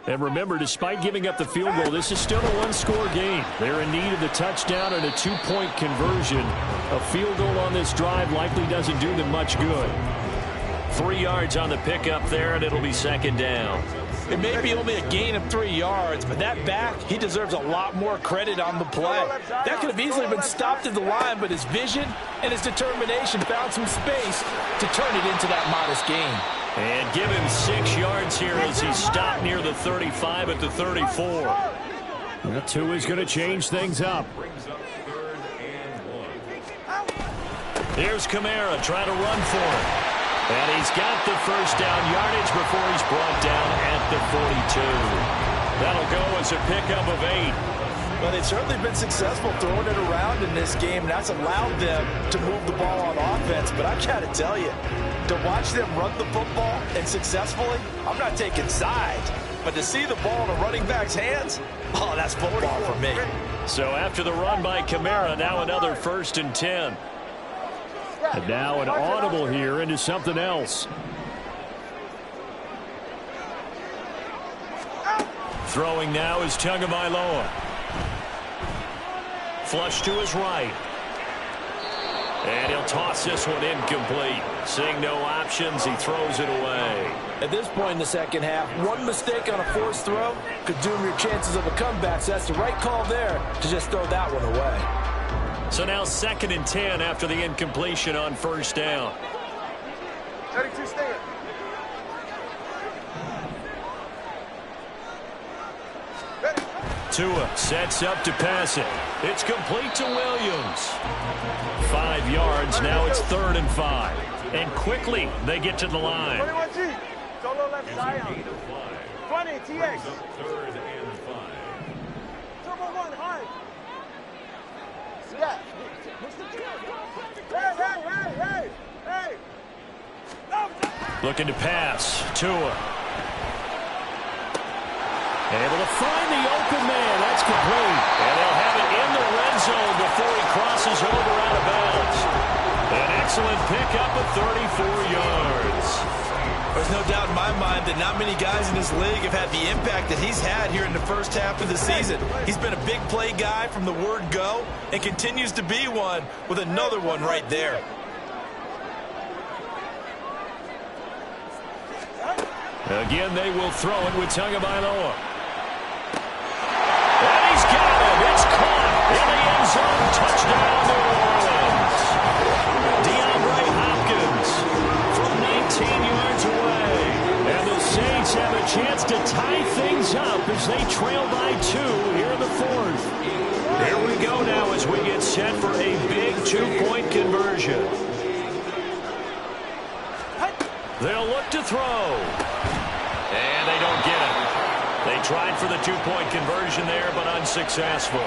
And remember, despite giving up the field goal, this is still a 1-score game. They're in need of the touchdown and a 2-point conversion. A field goal on this drive likely doesn't do them much good. 3 yards on the pickup there, and it'll be 2nd down. It may be only a gain of 3 yards, but that back, he deserves a lot more credit on the play. That could have easily been stopped at the line, but his vision and his determination found some space to turn it into that modest gain. And give him 6 yards here as he stopped near the 35 at the 34. That two is going to change things up. Here's Kamara trying to run for it. And he's got the 1st down yardage before he's brought down at the 42. That'll go as a pickup of 8. Well, they've certainly been successful throwing it around in this game, and that's allowed them to move the ball on offense. But I've got to tell you, to watch them run the football and successfully, I'm not taking sides. But to see the ball in a running back's hands, oh, that's football for me. So after the run by Kamara, now another 1st and 10. And now an audible here into something else. Throwing now is Tagovailoa. Flush to his right. And he'll toss this one incomplete. Seeing no options, he throws it away. At this point in the 2nd half, one mistake on a forced throw could doom your chances of a comeback. So that's the right call there to just throw that one away. So now 2nd and 10 after the incompletion on 1st down. 32 stand. Tua sets up to pass it. It's complete to Williams. 5 yards. Now it's 3rd and 5. And quickly they get to the line. 21G. Solo left Zion. 20 TX. 3rd and 5. Turbo 1 high. Yeah. Hey. Looking to pass. Tua. Able to find the open man. That's complete. And they'll have it in the red zone before he crosses over out of bounds. An excellent pickup of 34 yards. There's no doubt in my mind that not many guys in this league have had the impact that he's had here in the first half of the season. He's been a big play guy from the word go and continues to be one with another one right there. Again, they will throw it with Tagovailoa. And he's got him. It's caught in the end zone. Touchdown, New Orleans. DeAndre Hopkins from 19 yards away. And the Saints have a chance to tie things up as they trail by 2 here in the fourth. Here we go now as we get set for a big 2-point conversion. They'll look to throw. And they don't get it. They tried for the 2-point conversion there, but unsuccessful.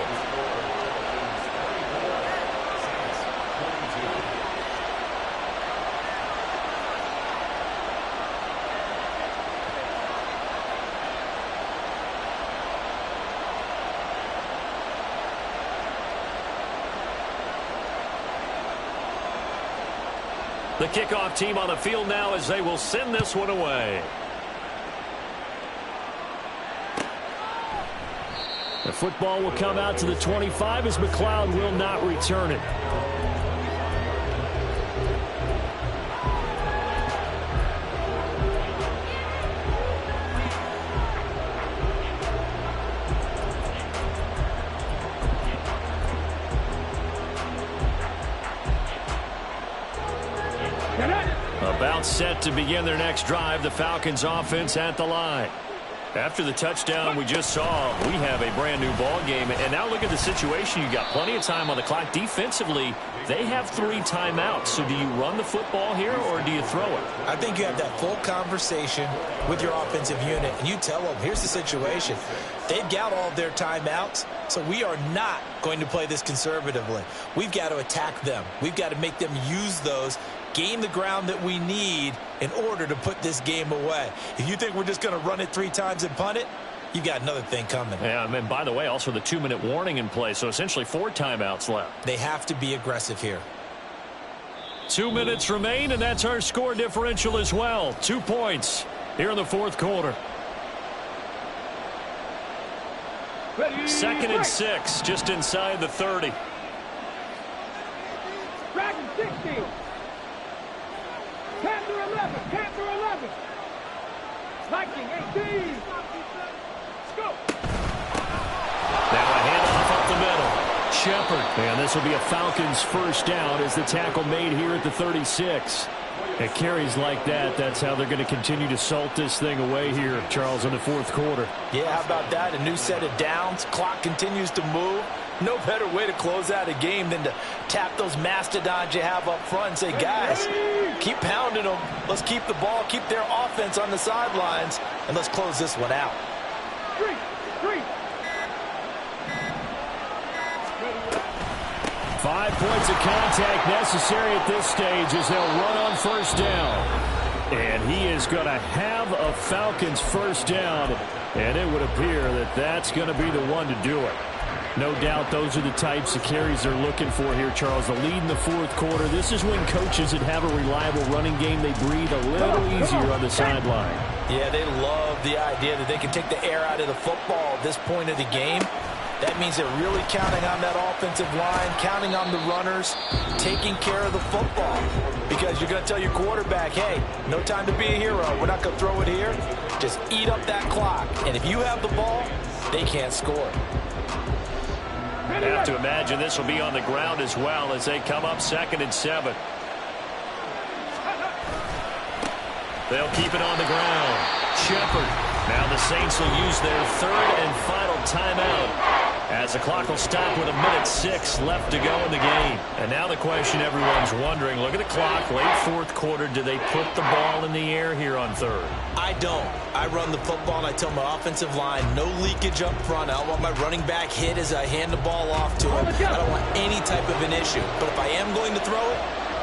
The kickoff team on the field now as they will send this one away. The football will come out to the 25 as McLeod will not return it. About set to begin their next drive, the Falcons offense at the line. After the touchdown we just saw, we have a brand new ball game. And now look at the situation. You got plenty of time on the clock. Defensively, they have 3 timeouts. So do you run the football here or do you throw it? I think you have that full conversation with your offensive unit, and you tell them, here's the situation. They've got all of their timeouts, so we are not going to play this conservatively. We've got to attack them. We've got to make them use those, gain the ground that we need in order to put this game away. If you think we're just going to run it 3 times and punt it, you've got another thing coming. Yeah, and by the way, also the 2-minute warning in play, so essentially 4 timeouts left. They have to be aggressive here. 2 minutes remain, and that's our score differential as well. 2 points here in the fourth quarter. 2nd and 6, just inside the 30. Dragon 16. Panther 11. Panther 11. Viking 18. Let's go. Now a handoff up the middle. Shepard. And this will be a Falcons first down as the tackle made here at the 36. It carries like that. That's how they're going to continue to salt this thing away here, Charles, in the fourth quarter. Yeah, how about that? A new set of downs. Clock continues to move. No better way to close out a game than to tap those mastodons you have up front and say, guys, keep pounding them. Let's keep the ball, keep their offense on the sidelines, and let's close this one out. 3. 5 points of contact necessary at this stage as they'll run on first down. And he is going to have a Falcons first down, and it would appear that that's going to be the one to do it. No doubt those are the types of carries they're looking for here, Charles. The lead in the fourth quarter. This is when coaches that have a reliable running game, they breathe a little easier on the sideline. Yeah, they love the idea that they can take the air out of the football at this point of the game. That means they're really counting on that offensive line, counting on the runners, taking care of the football. Because you're going to tell your quarterback, hey, no time to be a hero. We're not going to throw it here. Just eat up that clock. And if you have the ball, they can't score. I have to imagine this will be on the ground as well as they come up 2nd and 7. They'll keep it on the ground. Shepard. Now the Saints will use their 3rd and final timeout as the clock will stop with 1:06 left to go in the game. And now the question everyone's wondering, look at the clock, late fourth quarter, do they put the ball in the air here on 3rd? I don't. I run the football and I tell my offensive line, no leakage up front. I don't want my running back hit as I hand the ball off to him. I don't want any type of an issue. But if I am going to throw it,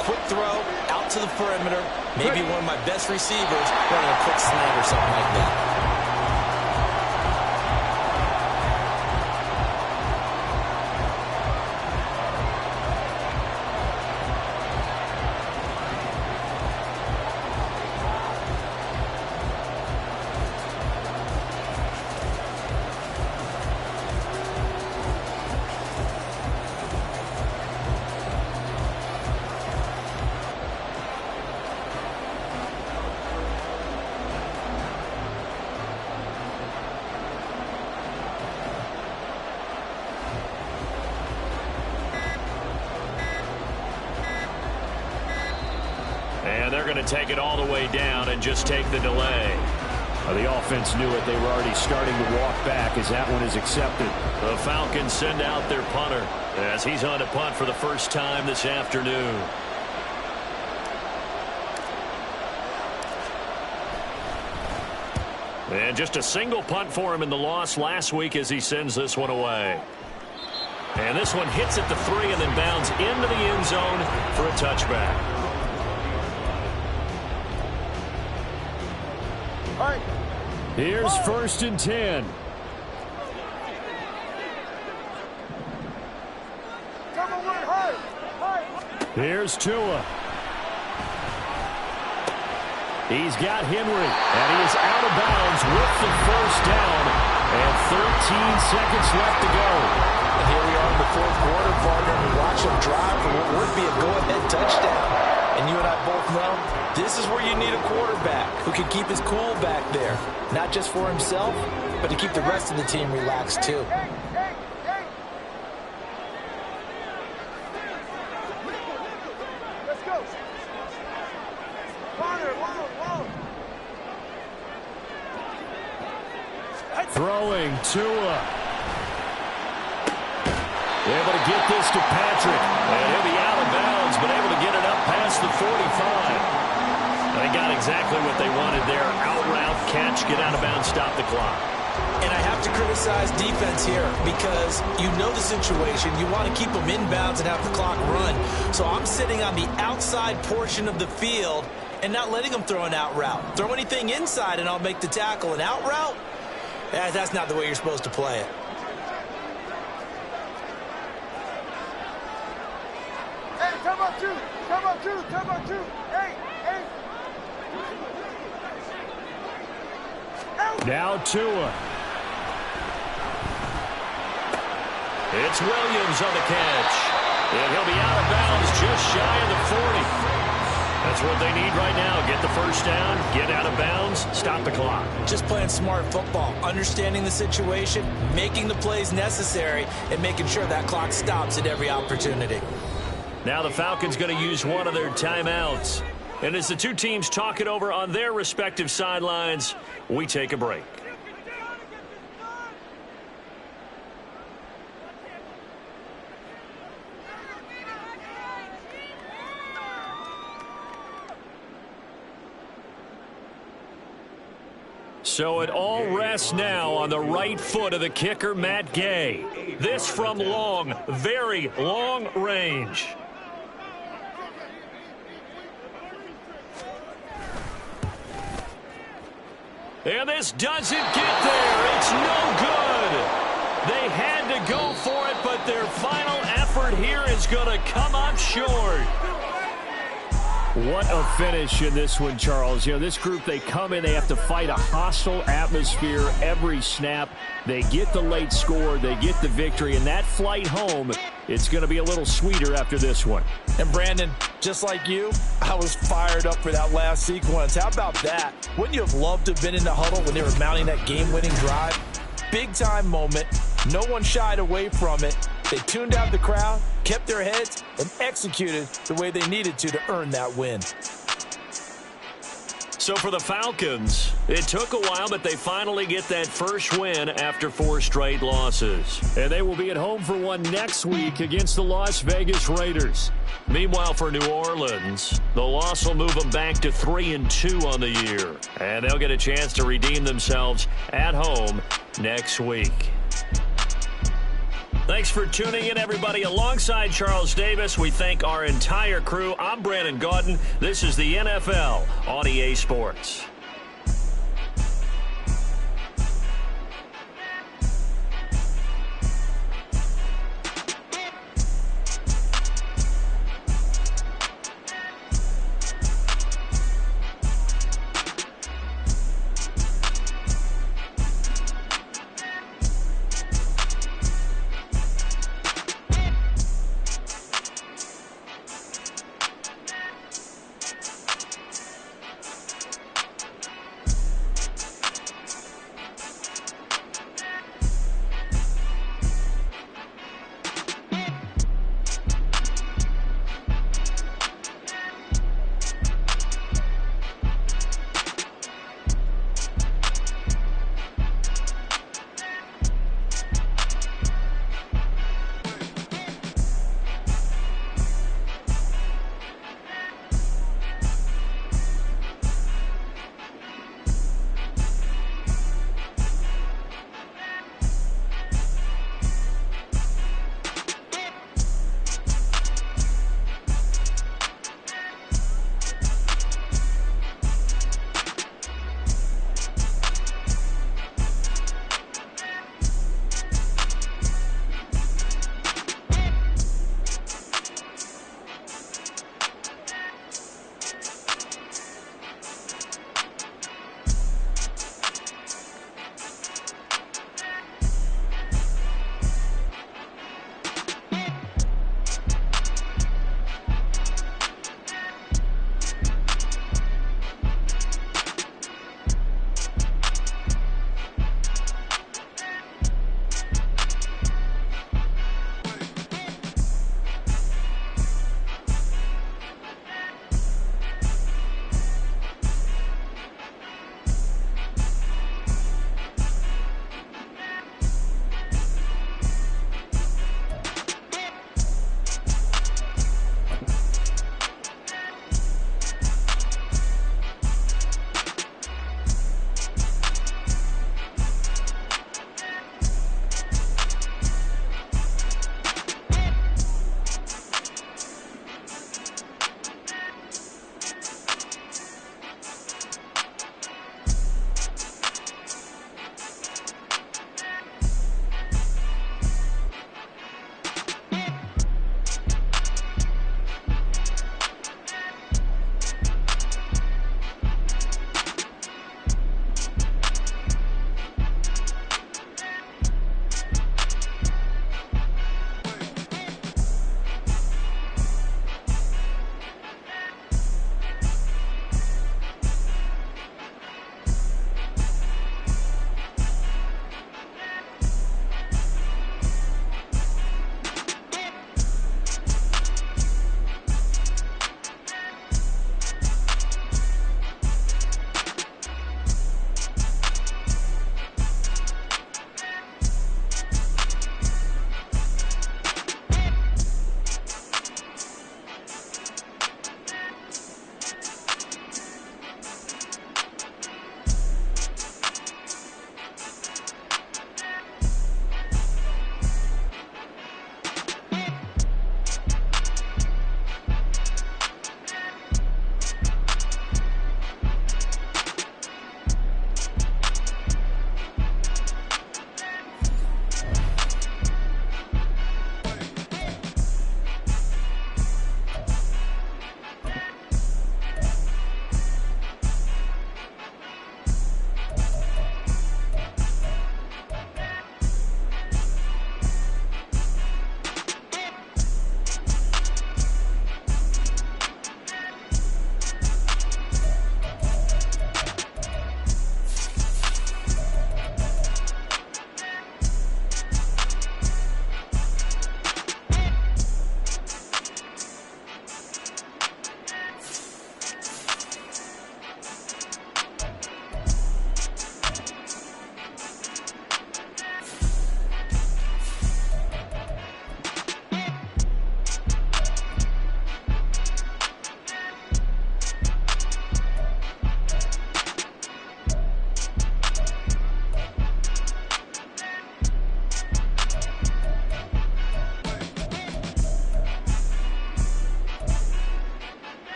quick throw, out to the perimeter, maybe one of my best receivers running a quick slant or something like that. going to take it all the way down and just take the delay. The offense knew it. They were already starting to walk back as that one is accepted. The Falcons send out their punter as he's on to punt for the first time this afternoon. And just a single punt for him in the loss last week as he sends this one away. And this one hits at the 3 and then bounds into the end zone for a touchback. Here's 1st and 10. Here's Tua. He's got Henry, and he is out of bounds with the first down, and 13 seconds left to go. And here we are in the 4th quarter, partner, and we watch him drive for what would be a go-ahead touchdown. And you and I both know this is where you need a quarterback who can keep his cool back there, not just for himself, but to keep the rest of the team relaxed too. Let's go. Throwing Tua. Able to get this to Patrick. And he'll be out of bounds, but able to get it up past the 45. They got exactly what they wanted there. Out route, catch, get out of bounds, stop the clock. And I have to criticize defense here because you know the situation. You want to keep them inbounds and have the clock run. So I'm sitting on the outside portion of the field and not letting them throw an out route. Throw anything inside and I'll make the tackle. An out route? That's not the way you're supposed to play it. Hey, come on, 2. Come on, 2. Come on, 2. Hey. Now Tua. It's Williams on the catch. And he'll be out of bounds just shy of the 40. That's what they need right now. Get the first down, get out of bounds, stop the clock. Just playing smart football, understanding the situation, making the plays necessary, and making sure that clock stops at every opportunity. Now the Falcons going to use one of their timeouts. And as the two teams talk it over on their respective sidelines, we take a break. So it all rests now on the right foot of the kicker, Matt Gay. This from long, very long range. And this doesn't get there. It's no good. They had to go for it, but their final effort here is going to come up short. What a finish in this one, Charles. You know, this group, they come in, they have to fight a hostile atmosphere every snap. They get the late score, they get the victory, and that flight home, it's going to be a little sweeter after this one. And Brandon, just like you, I was fired up for that last sequence. How about that? Wouldn't you have loved to have been in the huddle when they were mounting that game-winning drive? Big-time moment. No one shied away from it. They tuned out the crowd, kept their heads, and executed the way they needed to earn that win. So for the Falcons, it took a while, but they finally get that first win after 4 straight losses. And they will be at home for one next week against the Las Vegas Raiders. Meanwhile, for New Orleans, the loss will move them back to 3-2 on the year. And they'll get a chance to redeem themselves at home next week. Thanks for tuning in, everybody. Alongside Charles Davis, we thank our entire crew. I'm Brandon Gaudin. This is the NFL on EA Sports.